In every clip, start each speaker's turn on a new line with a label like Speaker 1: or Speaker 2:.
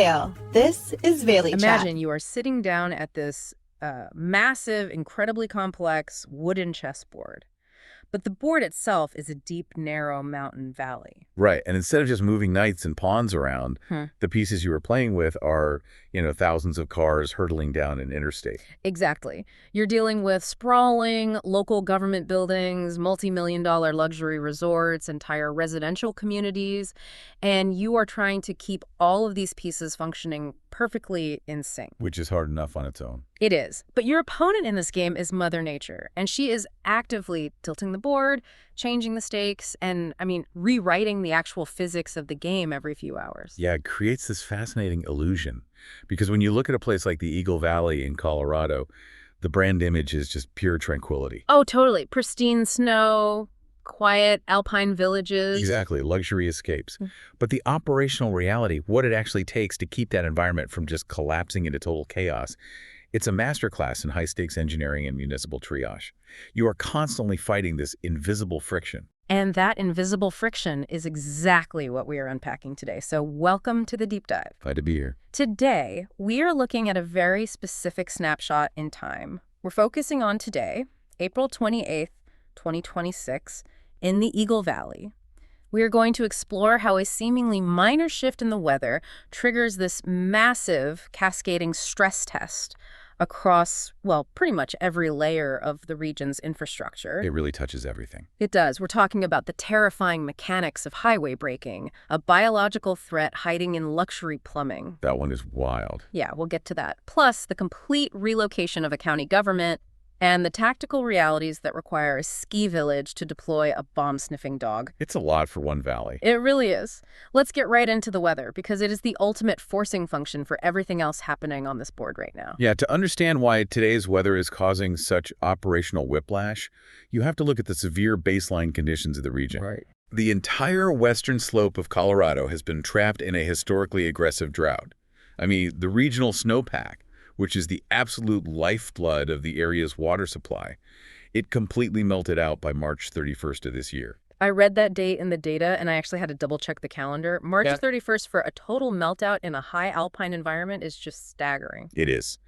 Speaker 1: Vail. This is vailychat.
Speaker 2: Imagine you are sitting down at this massive, incredibly complex wooden chessboard. But the board itself is a deep, narrow mountain valley.
Speaker 3: Right. And instead of just moving knights and pawns around,
Speaker 2: Hmm.
Speaker 3: the pieces you were playing with are, thousands of cars hurtling down an interstate.
Speaker 2: Exactly. You're dealing with sprawling local government buildings, multi-million-dollar luxury resorts, entire residential communities, and you are trying to keep all of these pieces functioning perfectly in sync.
Speaker 3: Which is hard enough on its own.
Speaker 2: It is. But your opponent in this game is Mother Nature, and she is actively tilting the board, changing the stakes, and, rewriting the actual physics of the game every few hours.
Speaker 3: Yeah, it creates this fascinating illusion. Because when you look at a place like the Eagle Valley in Colorado, the brand image is just pure tranquility.
Speaker 2: Oh, totally. Pristine snow, quiet alpine villages.
Speaker 3: Exactly, luxury escapes. But the operational reality, what it actually takes to keep that environment from just collapsing into total chaos, it's a masterclass in high-stakes engineering and municipal triage. You are constantly fighting this invisible friction.
Speaker 2: And that invisible friction is exactly what we are unpacking today. So welcome to the deep dive.
Speaker 3: Glad to be here.
Speaker 2: Today, we are looking at a very specific snapshot in time. We're focusing on today, April 28th, 2026, in the Eagle Valley. We are going to explore how a seemingly minor shift in the weather triggers this massive cascading stress test across, well, pretty much every layer of the region's infrastructure.
Speaker 3: It really touches everything.
Speaker 2: It does. We're talking about the terrifying mechanics of highway braking, a biological threat hiding in luxury plumbing.
Speaker 3: That one is wild.
Speaker 2: Yeah, we'll get to that. Plus, the complete relocation of a county government and the tactical realities that require a ski village to deploy a bomb-sniffing dog.
Speaker 3: It's a lot for one valley.
Speaker 2: It really is. Let's get right into the weather, because it is the ultimate forcing function for everything else happening on this board right now.
Speaker 3: Yeah, to understand why today's weather is causing such operational whiplash, you have to look at the severe baseline conditions of the region.
Speaker 2: Right.
Speaker 3: The entire western slope of Colorado has been trapped in a historically aggressive drought. The regional snowpack, which is the absolute lifeblood of the area's water supply, it completely melted out by March 31st of this year.
Speaker 2: I read that date in the data, and I actually had to double-check the calendar. March 31st for a total meltout in a high alpine environment is just staggering.
Speaker 3: It is.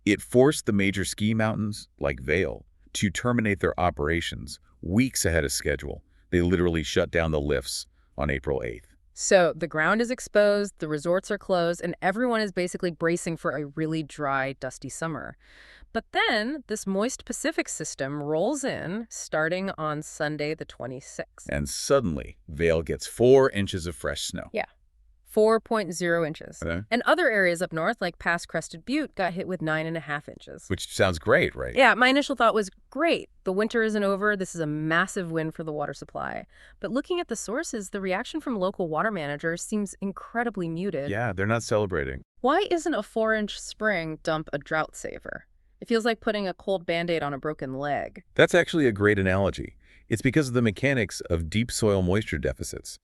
Speaker 3: It forced the major ski mountains, like Vail, to terminate their operations weeks ahead of schedule. They literally shut down the lifts on April 8th.
Speaker 2: So the ground is exposed, the resorts are closed, and everyone is basically bracing for a really dry, dusty summer. But then this moist Pacific system rolls in starting on Sunday the 26th.
Speaker 3: And suddenly, Vail gets 4 inches of fresh snow.
Speaker 2: Yeah. 4.0 inches.
Speaker 3: Okay.
Speaker 2: And other areas up north, like past Crested Butte, got hit with 9.5 inches.
Speaker 3: Which sounds great, right?
Speaker 2: Yeah, my initial thought was, great. The winter isn't over. This is a massive win for the water supply. But looking at the sources, the reaction from local water managers seems incredibly muted.
Speaker 3: Yeah, they're not celebrating.
Speaker 2: Why isn't a 4-inch spring dump a drought saver? It feels like putting a cold Band-Aid on a broken leg.
Speaker 3: That's actually a great analogy. It's because of the mechanics of deep soil moisture deficits.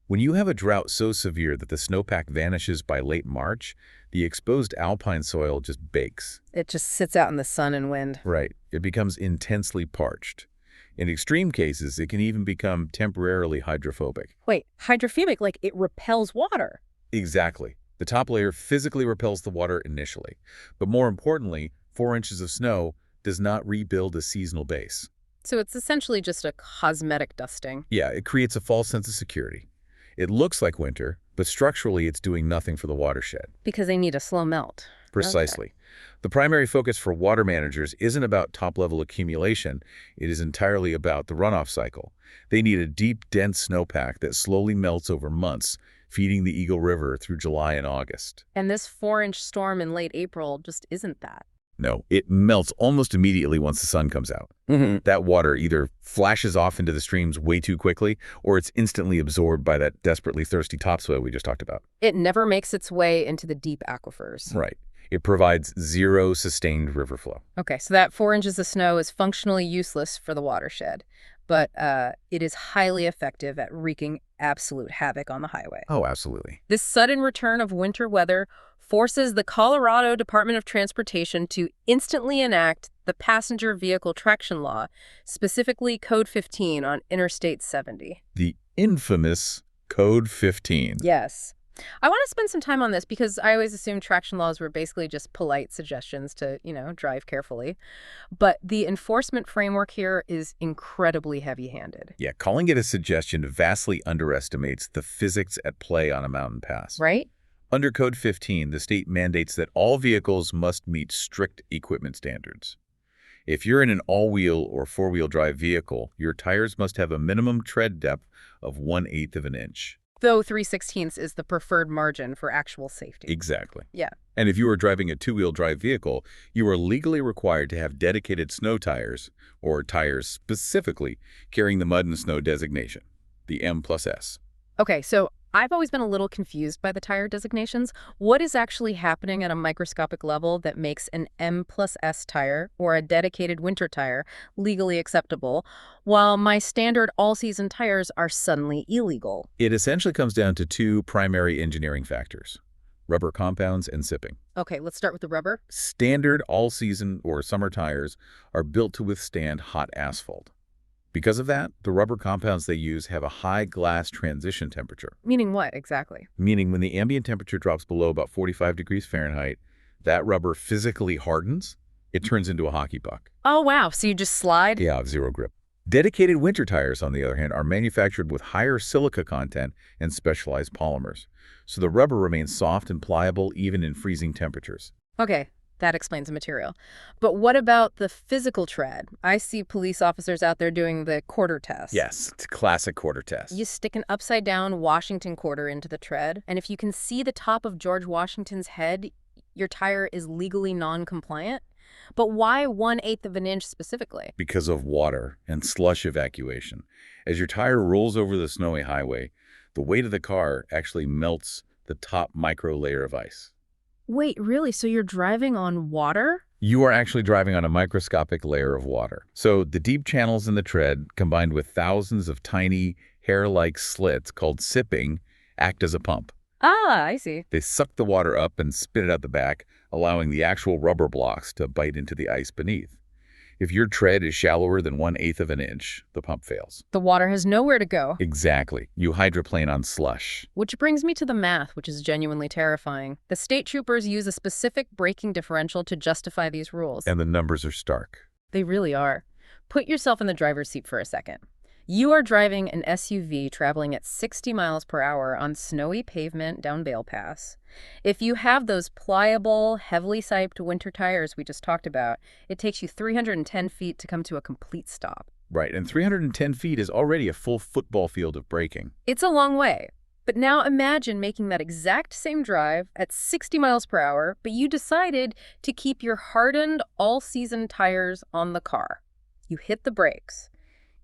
Speaker 3: When you have a drought so severe that the snowpack vanishes by late March, the exposed alpine soil just bakes.
Speaker 2: It just sits out in the sun and wind.
Speaker 3: Right. It becomes intensely parched. In extreme cases, it can even become temporarily hydrophobic.
Speaker 2: Wait, hydrophobic, like it repels water?
Speaker 3: Exactly. The top layer physically repels the water initially. But more importantly, 4 inches of snow does not rebuild a seasonal base.
Speaker 2: So it's essentially just a cosmetic dusting.
Speaker 3: Yeah, it creates a false sense of security. It looks like winter, but structurally it's doing nothing for the watershed.
Speaker 2: Because they need a slow melt.
Speaker 3: Precisely.
Speaker 2: Okay.
Speaker 3: The primary focus for water managers isn't about top-level accumulation. It is entirely about the runoff cycle. They need a deep, dense snowpack that slowly melts over months, feeding the Eagle River through July and August.
Speaker 2: And this 4-inch storm in late April just isn't that.
Speaker 3: No, it melts almost immediately once the sun comes out. That water either flashes off into the streams way too quickly, or it's instantly absorbed by that desperately thirsty topsoil we just talked about.
Speaker 2: It never makes its way into the deep aquifers.
Speaker 3: Right. It provides zero sustained river flow.
Speaker 2: Okay, so that 4 inches of snow is functionally useless for the watershed, but it is highly effective at wreaking absolute havoc on the highway.
Speaker 3: Oh, absolutely.
Speaker 2: This sudden return of winter weather forces the Colorado Department of Transportation to instantly enact the passenger vehicle traction law, specifically Code 15 on Interstate 70.
Speaker 3: The infamous Code 15.
Speaker 2: Yes. I want to spend some time on this because I always assumed traction laws were basically just polite suggestions to, drive carefully. But the enforcement framework here is incredibly heavy-handed.
Speaker 3: Yeah, calling it a suggestion vastly underestimates the physics at play on a mountain pass.
Speaker 2: Right?
Speaker 3: Under Code 15, the state mandates that all vehicles must meet strict equipment standards. If you're in an all-wheel or four-wheel drive vehicle, your tires must have a minimum tread depth of 1/8 of an inch.
Speaker 2: Though 3/16 is the preferred margin for actual safety.
Speaker 3: Exactly.
Speaker 2: Yeah.
Speaker 3: And if you are driving a two-wheel drive vehicle, you are legally required to have dedicated snow tires, or tires specifically carrying the mud and snow designation, the M+S.
Speaker 2: Okay, so I've always been a little confused by the tire designations. What is actually happening at a microscopic level that makes an M+S tire or a dedicated winter tire legally acceptable, while my standard all-season tires are suddenly illegal?
Speaker 3: It essentially comes down to two primary engineering factors: rubber compounds and sipping.
Speaker 2: Okay, let's start with the rubber.
Speaker 3: Standard all-season or summer tires are built to withstand hot asphalt. Because of that, the rubber compounds they use have a high glass transition temperature,
Speaker 2: Meaning what, exactly?
Speaker 3: meaning when the ambient temperature drops below about 45 degrees Fahrenheit, that rubber physically hardens. It turns into a hockey puck.
Speaker 2: Oh, wow, so you just slide?
Speaker 3: Yeah, zero grip. Dedicated winter tires, on the other hand, are manufactured with higher silica content and specialized polymers, so the rubber remains soft and pliable even in freezing temperatures.
Speaker 2: Okay, that explains the material. But what about the physical tread? I see police officers out there doing the quarter test.
Speaker 3: Yes, it's a classic quarter test.
Speaker 2: You stick an upside-down Washington quarter into the tread, and if you can see the top of George Washington's head, your tire is legally non-compliant. But why 1/8 of an inch specifically?
Speaker 3: Because of water and slush evacuation. As your tire rolls over the snowy highway, the weight of the car actually melts the top micro layer of ice.
Speaker 2: Wait, really? So you're driving on water?
Speaker 3: You are actually driving on a microscopic layer of water. So the deep channels in the tread, combined with thousands of tiny hair-like slits called sipping, act as a pump.
Speaker 2: Ah, I see.
Speaker 3: They suck the water up and spit it out the back, allowing the actual rubber blocks to bite into the ice beneath. If your tread is shallower than 1/8 of an inch, the pump fails.
Speaker 2: The water has nowhere to go.
Speaker 3: Exactly. You hydroplane on slush.
Speaker 2: Which brings me to the math, which is genuinely terrifying. The state troopers use a specific braking differential to justify these rules.
Speaker 3: And the numbers are stark.
Speaker 2: They really are. Put yourself in the driver's seat for a second. You are driving an SUV traveling at 60 miles per hour on snowy pavement down Vail Pass. If you have those pliable, heavily siped winter tires we just talked about, it takes you 310 feet to come to a complete stop.
Speaker 3: Right, and 310 feet is already a full football field of braking.
Speaker 2: It's a long way. But now imagine making that exact same drive at 60 miles per hour, but you decided to keep your hardened all-season tires on the car. You hit the brakes.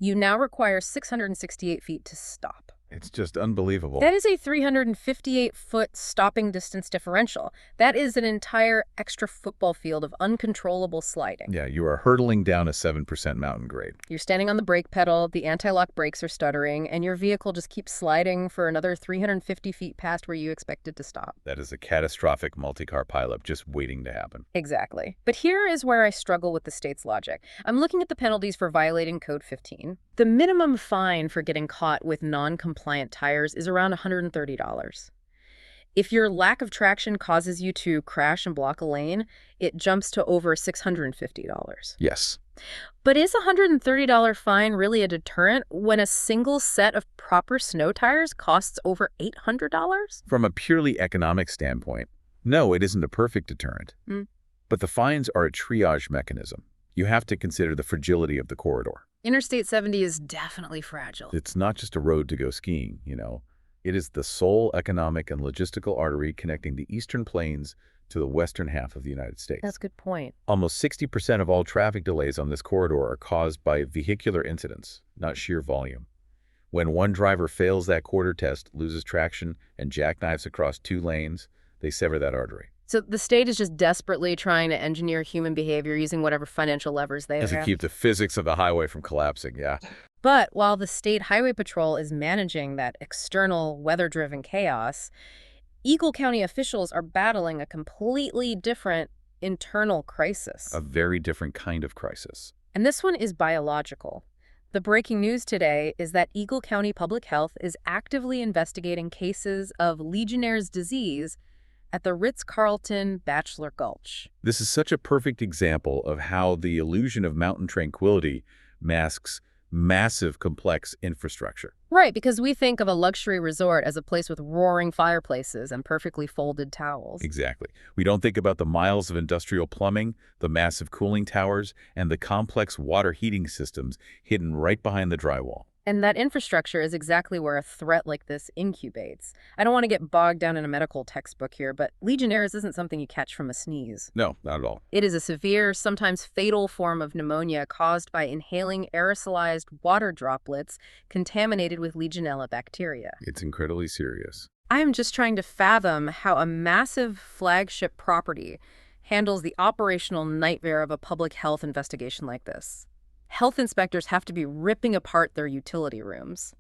Speaker 2: You now require 668 feet to stop.
Speaker 3: It's just unbelievable.
Speaker 2: That is a 358-foot stopping distance differential. That is an entire extra football field of uncontrollable sliding.
Speaker 3: Yeah, you are hurtling down a 7% mountain grade.
Speaker 2: You're standing on the brake pedal, the anti-lock brakes are stuttering, and your vehicle just keeps sliding for another 350 feet past where you expected to stop.
Speaker 3: That is a catastrophic multi-car pileup just waiting to happen.
Speaker 2: Exactly. But here is where I struggle with the state's logic. I'm looking at the penalties for violating Code 15. The minimum fine for getting caught with non-compliant tires is around $130. If your lack of traction causes you to crash and block a lane, it jumps to over $650.
Speaker 3: Yes.
Speaker 2: But is a $130 fine really a deterrent when a single set of proper snow tires costs over $800?
Speaker 3: From a purely economic standpoint, no, it isn't a perfect deterrent. But the fines are a triage mechanism. You have to consider the fragility of the corridor.
Speaker 2: Interstate 70 is definitely fragile.
Speaker 3: It's not just a road to go skiing, It is the sole economic and logistical artery connecting the eastern plains to the western half of the United States.
Speaker 2: That's a good point.
Speaker 3: Almost 60% of all traffic delays on this corridor are caused by vehicular incidents, not sheer volume. When one driver fails that quarter test, loses traction, and jackknives across 2 lanes, they sever that artery.
Speaker 2: So the state is just desperately trying to engineer human behavior using whatever financial levers they have.
Speaker 3: To keep the physics of the highway from collapsing, yeah.
Speaker 2: But while the State Highway Patrol is managing that external weather-driven chaos, Eagle County officials are battling a completely different internal crisis.
Speaker 3: A very different kind of crisis.
Speaker 2: And this one is biological. The breaking news today is that Eagle County Public Health is actively investigating cases of Legionnaire's disease at the Ritz-Carlton Bachelor Gulch.
Speaker 3: This is such a perfect example of how the illusion of mountain tranquility masks massive, complex infrastructure.
Speaker 2: Right, because we think of a luxury resort as a place with roaring fireplaces and perfectly folded towels.
Speaker 3: Exactly. We don't think about the miles of industrial plumbing, the massive cooling towers, and the complex water heating systems hidden right behind the drywall.
Speaker 2: And that infrastructure is exactly where a threat like this incubates. I don't want to get bogged down in a medical textbook here, but Legionnaire's isn't something you catch from a sneeze.
Speaker 3: No, not at all.
Speaker 2: It is a severe, sometimes fatal form of pneumonia caused by inhaling aerosolized water droplets contaminated with Legionella bacteria.
Speaker 3: It's incredibly serious.
Speaker 2: I am just trying to fathom how a massive flagship property handles the operational nightmare of a public health investigation like this. Health inspectors have to be ripping apart their utility rooms.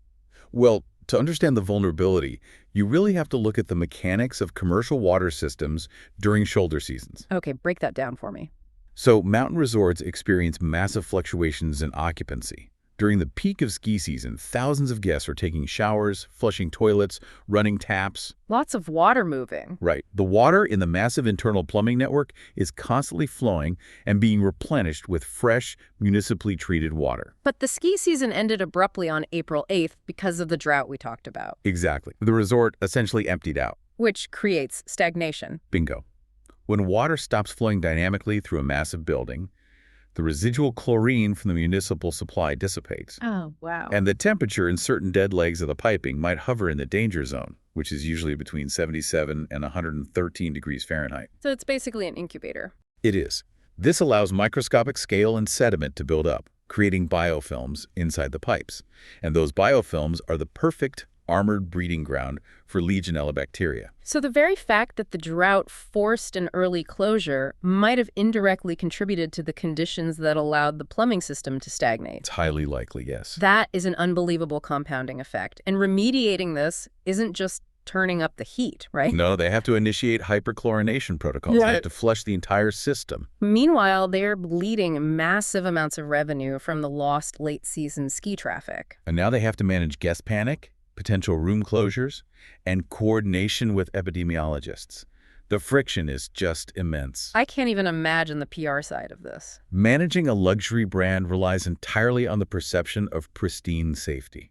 Speaker 3: Well, to understand the vulnerability, you really have to look at the mechanics of commercial water systems during shoulder seasons.
Speaker 2: Okay, break that down for me.
Speaker 3: So, mountain resorts experience massive fluctuations in occupancy. During the peak of ski season, thousands of guests are taking showers, flushing toilets, running taps.
Speaker 2: Lots of water moving.
Speaker 3: Right. The water in the massive internal plumbing network is constantly flowing and being replenished with fresh, municipally treated water.
Speaker 2: But the ski season ended abruptly on April 8th because of the drought we talked about.
Speaker 3: Exactly. The resort essentially emptied out.
Speaker 2: Which creates stagnation.
Speaker 3: Bingo. When water stops flowing dynamically through a massive building, the residual chlorine from the municipal supply dissipates.
Speaker 2: Oh, wow.
Speaker 3: And the temperature in certain dead legs of the piping might hover in the danger zone, which is usually between 77 and 113 degrees Fahrenheit.
Speaker 2: So it's basically an incubator.
Speaker 3: It is. This allows microscopic scale and sediment to build up, creating biofilms inside the pipes. And those biofilms are the perfect armored breeding ground for Legionella bacteria.
Speaker 2: So the very fact that the drought forced an early closure might have indirectly contributed to the conditions that allowed the plumbing system to stagnate.
Speaker 3: It's highly likely, yes.
Speaker 2: That is an unbelievable compounding effect. And remediating this isn't just turning up the heat, right?
Speaker 3: No, they have to initiate hyperchlorination protocols. They have to flush the entire system.
Speaker 2: Meanwhile, they're bleeding massive amounts of revenue from the lost late-season ski traffic.
Speaker 3: And now they have to manage guest panic, potential room closures, and coordination with epidemiologists. The friction is just immense.
Speaker 2: I can't even imagine the PR side of this.
Speaker 3: Managing a luxury brand relies entirely on the perception of pristine safety.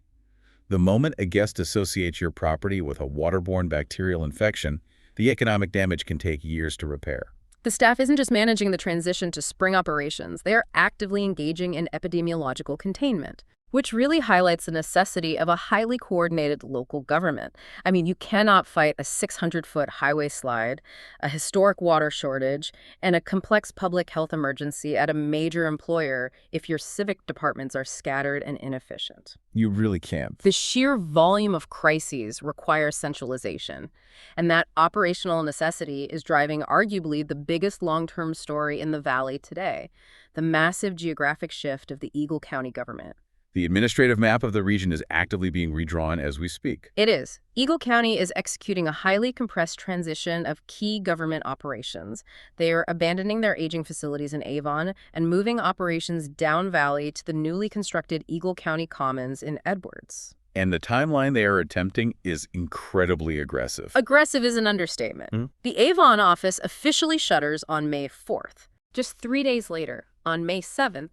Speaker 3: The moment a guest associates your property with a waterborne bacterial infection, the economic damage can take years to repair.
Speaker 2: The staff isn't just managing the transition to spring operations, they are actively engaging in epidemiological containment, which really highlights the necessity of a highly coordinated local government. I mean, you cannot fight a 600-foot highway slide, a historic water shortage, and a complex public health emergency at a major employer if your civic departments are scattered and inefficient.
Speaker 3: You really can't.
Speaker 2: The sheer volume of crises requires centralization, and that operational necessity is driving arguably the biggest long-term story in the Valley today, the massive geographic shift of the Eagle County government.
Speaker 3: The administrative map of the region is actively being redrawn as we speak.
Speaker 2: It is. Eagle County is executing a highly compressed transition of key government operations. They are abandoning their aging facilities in Avon and moving operations down valley to the newly constructed Eagle County Commons in Edwards.
Speaker 3: And the timeline they are attempting is incredibly aggressive.
Speaker 2: Aggressive is an understatement. The Avon office officially shutters on May 4th. Just 3 days later, on May 7th,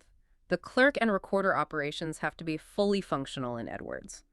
Speaker 2: the clerk and recorder operations have to be fully functional in Edwards.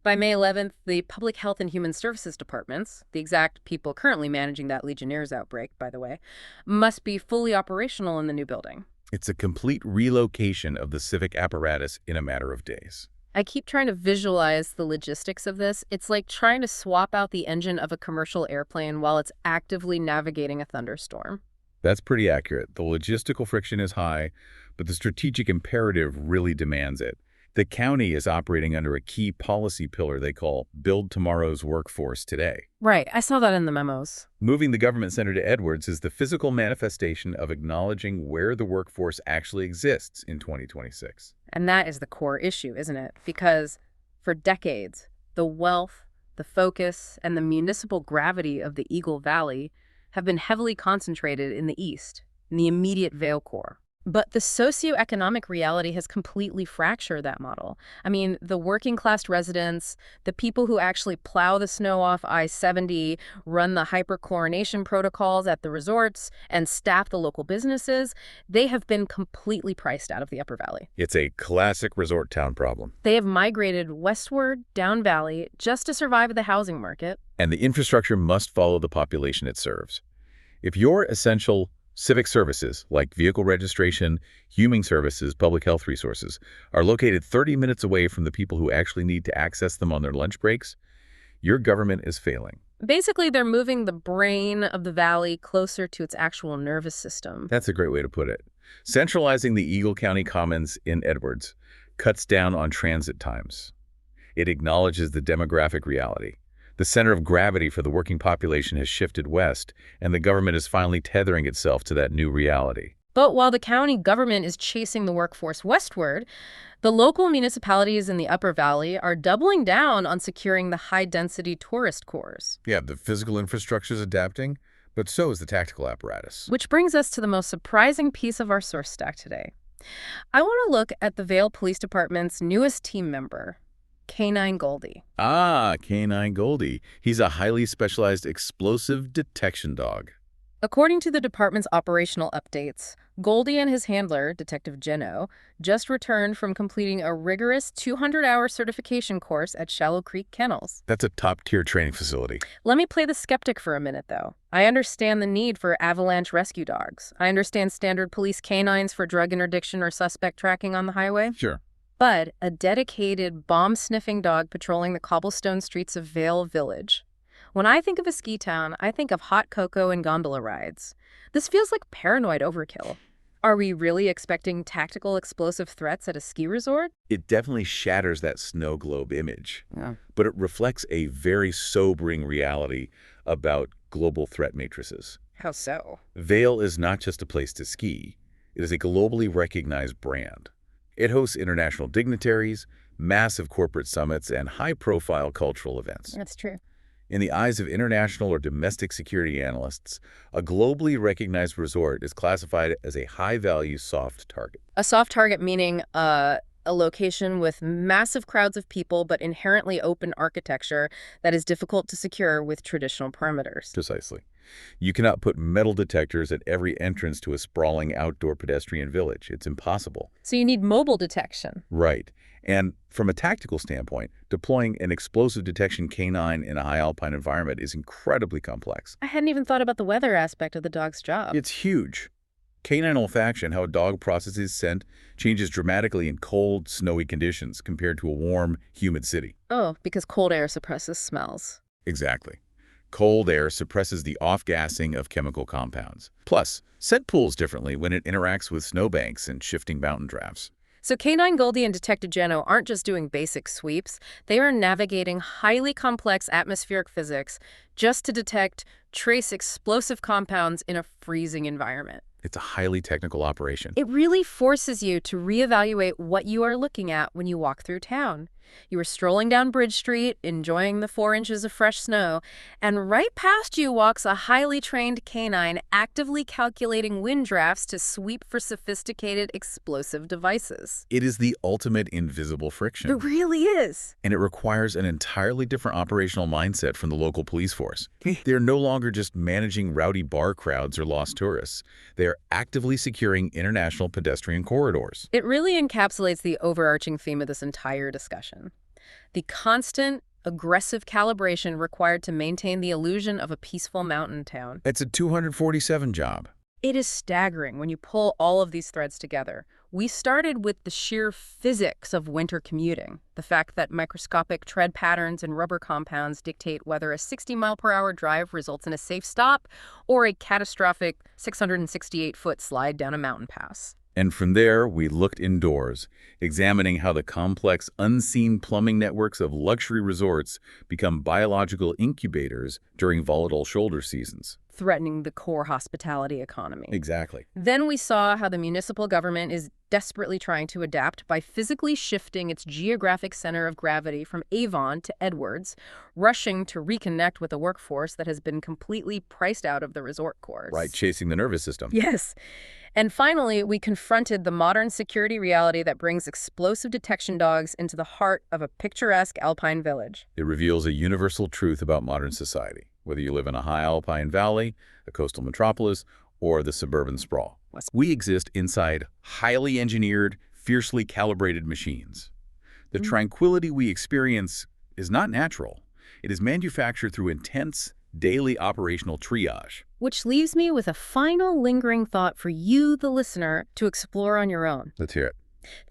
Speaker 2: By May 11th, the Public Health and Human Services departments, the exact people currently managing that Legionnaire's outbreak, by the way, must be fully operational in the new building.
Speaker 3: It's a complete relocation of the civic apparatus in a matter of days.
Speaker 2: I keep trying to visualize the logistics of this. It's like trying to swap out the engine of a commercial airplane while it's actively navigating a thunderstorm.
Speaker 3: That's pretty accurate. The logistical friction is high, but the strategic imperative really demands it. The county is operating under a key policy pillar they call Build Tomorrow's Workforce Today.
Speaker 2: Right, I saw that in the memos.
Speaker 3: Moving the government center to Edwards is the physical manifestation of acknowledging where the workforce actually exists in 2026.
Speaker 2: And that is the core issue, isn't it? Because for decades, the wealth, the focus, and the municipal gravity of the Eagle Valley have been heavily concentrated in the east, in the immediate Vail core. But the socioeconomic reality has completely fractured that model. I mean, the working class residents, the people who actually plow the snow off I-70, run the hyperchlorination protocols at the resorts, and staff the local businesses, they have been completely priced out of the Upper Valley.
Speaker 3: It's a classic resort town problem.
Speaker 2: They have migrated westward, down valley, just to survive the housing market.
Speaker 3: And the infrastructure must follow the population it serves. If your essential civic services, like vehicle registration, human services, public health resources, are located 30 minutes away from the people who actually need to access them on their lunch breaks, your government is failing.
Speaker 2: Basically, they're moving the brain of the valley closer to its actual nervous system.
Speaker 3: That's a great way to put it. Centralizing the Eagle County Commons in Edwards cuts down on transit times. It acknowledges the demographic reality. The center of gravity for the working population has shifted west, and the government is finally tethering itself to that new reality.
Speaker 2: But while the county government is chasing the workforce westward, the local municipalities in the Upper Valley are doubling down on securing the high-density tourist cores.
Speaker 3: Yeah, the physical infrastructure is adapting, but so is the tactical apparatus.
Speaker 2: Which brings us to the most surprising piece of our source stack today. I want to look at the Vail Police Department's newest team member, K9 Goldie.
Speaker 3: Ah, K9 Goldie. He's a highly specialized explosive detection dog.
Speaker 2: According to the department's operational updates, Goldie and his handler, Detective Jeno, just returned from completing a rigorous 200-hour certification course at Shallow Creek Kennels.
Speaker 3: That's a top-tier training facility.
Speaker 2: Let me play the skeptic for a minute, though. I understand the need for avalanche rescue dogs. I understand standard police canines for drug interdiction or suspect tracking on the highway.
Speaker 3: Sure.
Speaker 2: But a dedicated bomb-sniffing dog patrolling the cobblestone streets of Vail Village. When I think of a ski town, I think of hot cocoa and gondola rides. This feels like paranoid overkill. Are we really expecting tactical explosive threats at a ski resort?
Speaker 3: It definitely shatters that snow globe image,
Speaker 2: Yeah.
Speaker 3: but it reflects a very sobering reality about global threat matrices.
Speaker 2: How so?
Speaker 3: Vail is not just a place to ski. It is a globally recognized brand. It hosts international dignitaries, massive corporate summits, and high-profile cultural events.
Speaker 2: That's true.
Speaker 3: In the eyes of international or domestic security analysts, a globally recognized resort is classified as a high-value soft target.
Speaker 2: A soft target meaning a location with massive crowds of people but inherently open architecture that is difficult to secure with traditional perimeters.
Speaker 3: Precisely. You cannot put metal detectors at every entrance to a sprawling outdoor pedestrian village. It's impossible.
Speaker 2: So you need mobile detection.
Speaker 3: Right. And from a tactical standpoint, deploying an explosive detection canine in a high alpine environment is incredibly complex.
Speaker 2: I hadn't even thought about the weather aspect of the dog's job.
Speaker 3: It's huge. Canine olfaction, how a dog processes scent, changes dramatically in cold, snowy conditions compared to a warm, humid city.
Speaker 2: Oh, because cold air suppresses smells.
Speaker 3: Exactly. Cold air suppresses the off-gassing of chemical compounds. Plus, scent pools differently when it interacts with snowbanks and shifting mountain drafts.
Speaker 2: So K9 Goldie and Detective Jeno aren't just doing basic sweeps. They are navigating highly complex atmospheric physics just to detect trace explosive compounds in a freezing environment.
Speaker 3: It's a highly technical operation.
Speaker 2: It really forces you to reevaluate what you are looking at when you walk through town. You are strolling down Bridge Street, enjoying the 4 inches of fresh snow, and right past you walks a highly trained canine actively calculating wind drafts to sweep for sophisticated explosive devices.
Speaker 3: It is the ultimate invisible friction.
Speaker 2: It really is.
Speaker 3: And it requires an entirely different operational mindset from the local police force. They're no longer just managing rowdy bar crowds or lost tourists. They are actively securing international pedestrian corridors.
Speaker 2: It really encapsulates the overarching theme of this entire discussion. The constant, aggressive calibration required to maintain the illusion of a peaceful mountain town.
Speaker 3: It's a 247 job.
Speaker 2: It is staggering when you pull all of these threads together. We started with the sheer physics of winter commuting, the fact that microscopic tread patterns and rubber compounds dictate whether a 60-mile-per-hour drive results in a safe stop or a catastrophic 668-foot slide down a mountain pass.
Speaker 3: And from there, we looked indoors, examining how the complex, unseen plumbing networks of luxury resorts become biological incubators during volatile shoulder seasons.
Speaker 2: threatening the core hospitality economy.
Speaker 3: Exactly.
Speaker 2: Then we saw how the municipal government is desperately trying to adapt by physically shifting its geographic center of gravity from Avon to Edwards, rushing to reconnect with a workforce that has been completely priced out of the resort cores.
Speaker 3: Right, chasing the nervous system.
Speaker 2: Yes. And finally, we confronted the modern security reality that brings explosive detection dogs into the heart of a picturesque alpine village.
Speaker 3: It reveals a universal truth about modern society, whether you live in a high alpine valley, a coastal metropolis, or the suburban sprawl. We exist inside highly engineered, fiercely calibrated machines. The tranquility we experience is not natural. It is manufactured through intense, daily operational triage.
Speaker 2: Which leaves me with a final lingering thought for you, the listener, to explore on your own.
Speaker 3: Let's hear it.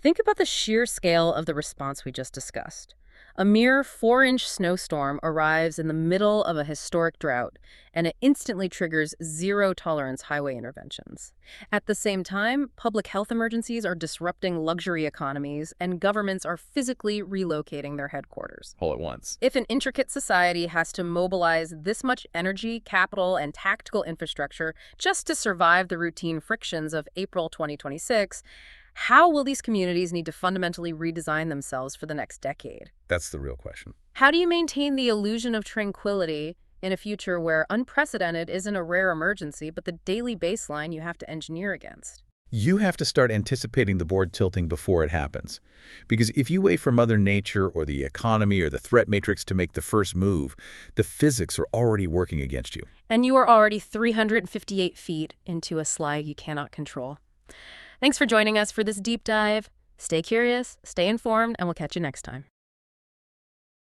Speaker 2: Think about the sheer scale of the response we just discussed. A mere 4-inch snowstorm arrives in the middle of a historic drought, and it instantly triggers zero-tolerance highway interventions. At the same time, public health emergencies are disrupting luxury economies, and governments are physically relocating their headquarters.
Speaker 3: All at once.
Speaker 2: If an intricate society has to mobilize this much energy, capital, and tactical infrastructure just to survive the routine frictions of April 2026, how will these communities need to fundamentally redesign themselves for the next decade?
Speaker 3: That's the real question.
Speaker 2: How do you maintain the illusion of tranquility in a future where unprecedented isn't a rare emergency, but the daily baseline you have to engineer against?
Speaker 3: You have to start anticipating the board tilting before it happens. Because if you wait for Mother Nature or the economy or the threat matrix to make the first move, the physics are already working against you.
Speaker 2: And you are already 358 feet into a slide you cannot control. Thanks for joining us for this deep dive. Stay curious, stay informed, and we'll catch you next time.